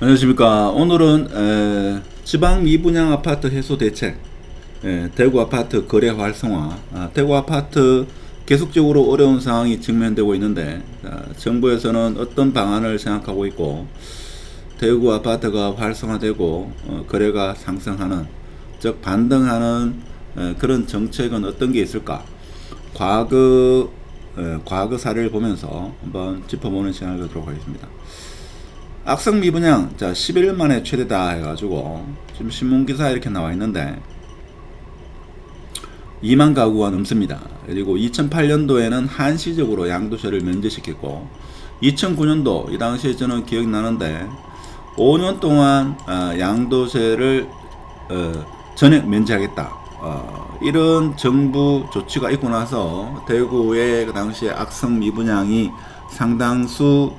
안녕하십니까. 오늘은 지방 미분양 아파트 해소 대책, 대구 아파트 거래 활성화, 대구 아파트 계속적으로 어려운 상황이 직면되고 있는데, 정부에서는 어떤 방안을 생각하고 있고, 대구 아파트가 활성화되고 거래가 상승하는, 즉 반등하는 그런 정책은 어떤 게 있을까? 과거 사례를 보면서 한번 짚어보는 시간을 갖도록 하겠습니다. 악성 미분양, 11일 만에 최대다 해가지고 지금 신문기사에 이렇게 나와 있는데 2만 가구가 넘습니다. 그리고 2008년도에는 한시적으로 양도세를 면제시켰고 2009년도 이 당시에 저는 기억나는데 5년 동안 양도세를 전액 면제하겠다, 이런 정부 조치가 있고 나서 대구의 그 당시에 악성 미분양이 상당수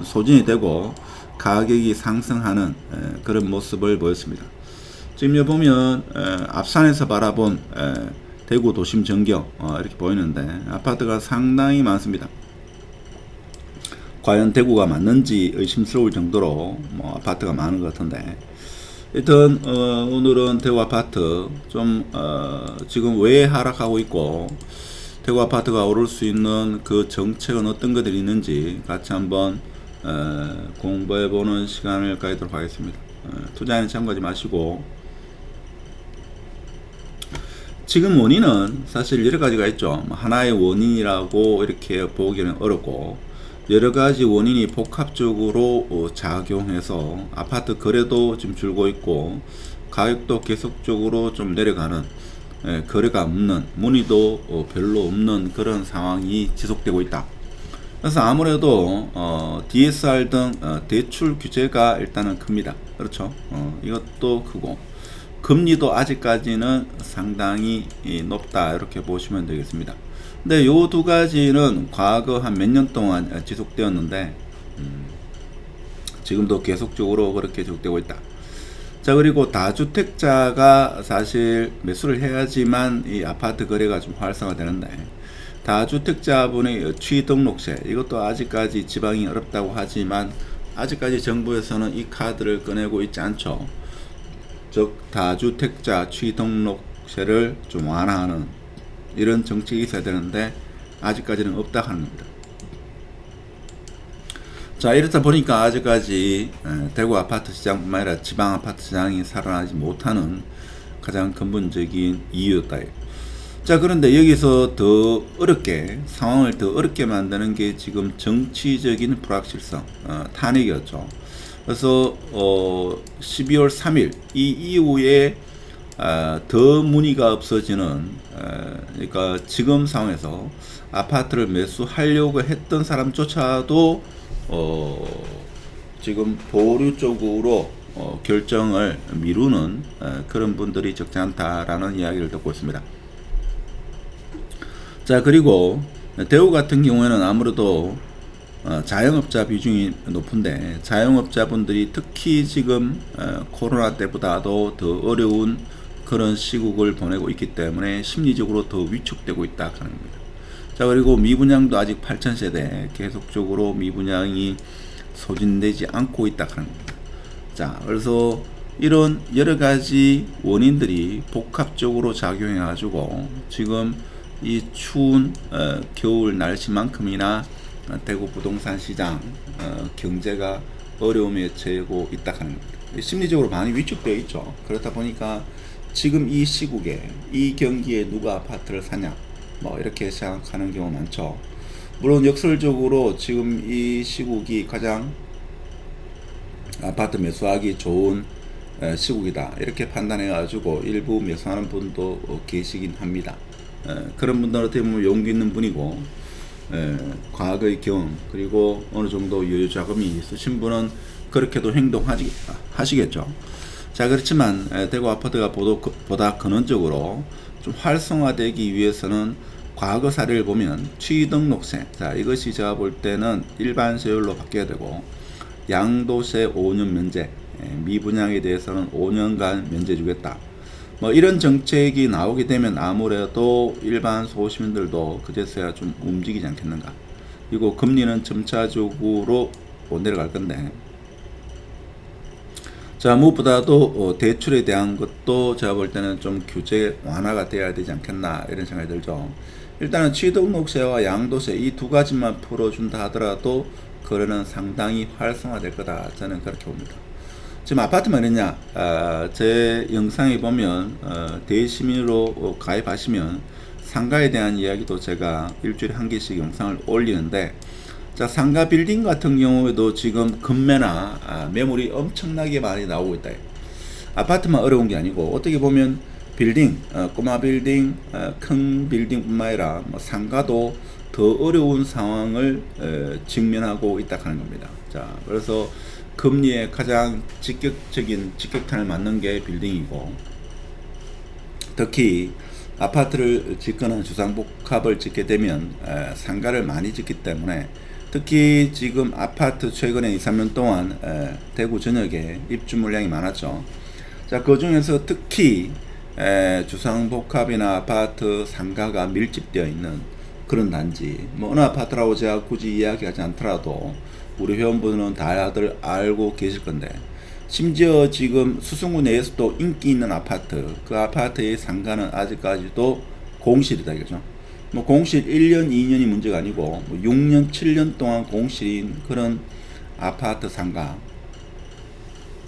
소진이 되고 가격이 상승하는 그런 모습을 보였습니다. 지금 여기 보면 앞산에서 바라본 대구 도심 전경 이렇게 보이는데 아파트가 상당히 많습니다. 과연 대구가 맞는지 의심스러울 정도로 아파트가 많은 것 같은데, 일단 오늘은 대구 아파트 좀 지금 왜 하락하고 있고 대구 아파트가 오를 수 있는 그 정책은 어떤 것들이 있는지 같이 한번 공부해보는 시간을 가지도록 하겠습니다. 투자에는 참고하지 마시고, 지금 원인은 사실 여러 가지가 있죠. 하나의 원인이라고 이렇게 보기는 어렵고 여러 가지 원인이 복합적으로 작용해서 아파트 거래도 지금 줄고 있고 가격도 계속적으로 좀 내려가는, 거래가 없는, 문의도 별로 없는 그런 상황이 지속되고 있다. 그래서 아무래도 DSR 등 대출 규제가 일단은 큽니다. 그렇죠? 이것도 크고 금리도 아직까지는 상당히 높다, 이렇게 보시면 되겠습니다. 근데 요 두 가지는 과거 한 몇 년 동안 지속되었는데 지금도 계속적으로 그렇게 지속되고 있다. 자, 그리고 다주택자가 사실 매수를 해야지만 이 아파트 거래가 좀 활성화되는데, 다주택자분의 취등록세, 이것도 아직까지 지방이 어렵다고 하지만 아직까지 정부에서는 이 카드를 꺼내고 있지 않죠. 즉 다주택자 취등록세를 좀 완화하는 이런 정책이 있어야 되는데 아직까지는 없다 하는 겁니다. 자, 이렇다 보니까 아직까지 대구 아파트 시장뿐만 아니라 지방 아파트 시장이 살아나지 못하는 가장 근본적인 이유였다. 자, 그런데 여기서 더 어렵게, 상황을 더 어렵게 만드는 게 지금 정치적인 불확실성, 탄핵이었죠. 그래서 12월 3일 이 이후에 더 문의가 없어지는, 그러니까 지금 상황에서 아파트를 매수하려고 했던 사람조차도 지금 보류 쪽으로 결정을 미루는 그런 분들이 적지 않다라는 이야기를 듣고 있습니다. 자, 그리고 대구 같은 경우에는 아무래도 자영업자 비중이 높은데 자영업자분들이 특히 지금 코로나 때보다도 더 어려운 그런 시국을 보내고 있기 때문에 심리적으로 더 위축되고 있다 하는 겁니다. 자, 그리고 미분양도 아직 8,000세대 계속적으로 미분양이 소진되지 않고 있다 하는 겁니다. 자, 그래서 이런 여러 가지 원인들이 복합적으로 작용해 가지고 지금 이 추운 겨울 날씨만큼이나 대구 부동산 시장 경제가 어려움에 처하고 있다 하는 겁니다. 심리적으로 많이 위축되어 있죠. 그렇다 보니까 지금 이 시국에 이 경기에 누가 아파트를 사냐 이렇게 생각하는 경우 많죠. 물론 역설적으로 지금 이 시국이 가장 아파트 매수하기 좋은 시국이다, 이렇게 판단해 가지고 일부 매수하는 분도 계시긴 합니다. 그런 분들은 어떻게 보면 용기 있는 분이고, 과거의 경험 그리고 어느 정도 여유 자금이 있으신 분은 그렇게도 행동하시겠죠. 자, 그렇지만 대구 아파트가 보다 근원적으로 좀 활성화되기 위해서는 과거 사례를 보면 취등록세, 자, 이것이 제가 볼 때는 일반 세율로 바뀌어야 되고 양도세 5년 면제, 미분양에 대해서는 5년간 면제 주겠다, 이런 정책이 나오게 되면 아무래도 일반 소시민들도 그제서야 좀 움직이지 않겠는가. 그리고 금리는 점차적으로 내려갈 건데 자, 무엇보다도 대출에 대한 것도 제가 볼 때는 좀 규제 완화가 돼야 되지 않겠나 이런 생각이 들죠. 일단은 취등록세와 양도세 이 두 가지만 풀어준다 하더라도 거래는 상당히 활성화될 거다. 저는 그렇게 봅니다. 지금 아파트 말이냐, 제 영상에 보면 대시민으로 가입하시면 상가에 대한 이야기도 제가 일주일에 한 개씩 영상을 올리는데, 자, 상가 빌딩 같은 경우에도 지금 급매나 매물이 엄청나게 많이 나오고 있다. 아파트만 어려운 게 아니고 어떻게 보면 빌딩, 꼬마 빌딩, 큰 빌딩뿐만 아니라 뭐 상가도 더 어려운 상황을 직면하고 있다 하는 겁니다. 자, 그래서 금리에 가장 직격탄을 맞는 게 빌딩이고, 특히 아파트를 짓거나 주상복합을 짓게 되면 상가를 많이 짓기 때문에, 특히 지금 아파트 최근에 2, 3년 동안 대구 전역에 입주 물량이 많았죠. 자, 그 중에서 특히 주상복합이나 아파트 상가가 밀집되어 있는 그런 단지, 뭐 어느 아파트라고 제가 굳이 이야기하지 않더라도 우리 회원분은 다들 알고 계실 건데, 심지어 지금 수성구 내에서도 인기 있는 아파트, 그 아파트의 상가는 아직까지도 공실이다 이거죠. 뭐 공실 1년, 2년이 문제가 아니고 뭐 6년, 7년 동안 공실인 그런 아파트 상가.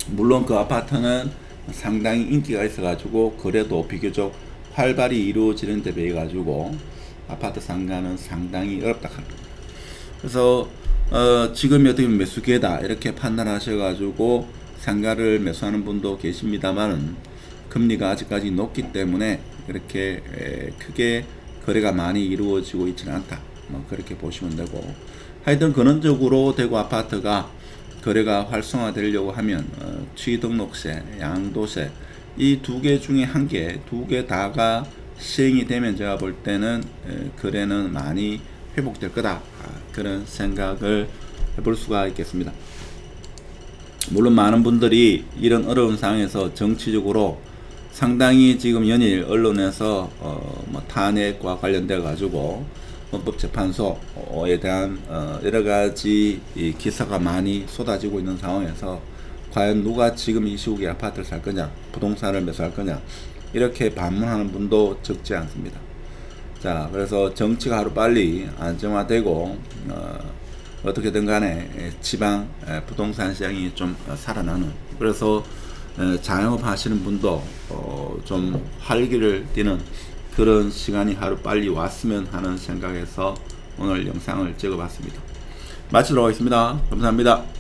물론 그 아파트는 상당히 인기가 있어가지고 거래도 비교적 활발히 이루어지는 데 비해 가지고 아파트 상가는 상당히 어렵다 합니다. 그래서 지금이 어떻게 보면 매수 기회다 이렇게 판단하셔가지고 상가를 매수하는 분도 계십니다만은, 금리가 아직까지 높기 때문에 그렇게 크게 거래가 많이 이루어지고 있지는 않다. 뭐 그렇게 보시면 되고, 하여튼 근원적으로 대구 아파트가 거래가 활성화되려고 하면 취등록세, 양도세 이 두 개 중에 한 개, 두 개 다가 시행이 되면 제가 볼 때는 거래는 많이 회복될 거다. 그런 생각을 해볼 수가 있겠습니다. 물론 많은 분들이 이런 어려운 상황에서 정치적으로 상당히 지금 연일 언론에서 뭐 탄핵과 관련돼 가지고 헌법재판소에 대한 여러 가지 이 기사가 많이 쏟아지고 있는 상황에서 과연 누가 지금 이 시국에 아파트를 살 거냐, 부동산을 매수할 거냐 이렇게 반문하는 분도 적지 않습니다. 자, 그래서 정치가 하루빨리 안정화되고 어떻게든 간에 지방 부동산 시장이 좀 살아나는, 그래서 자영업 하시는 분도 좀 활기를 띠는 그런 시간이 하루빨리 왔으면 하는 생각에서 오늘 영상을 찍어봤습니다. 마치도록 하겠습니다. 감사합니다.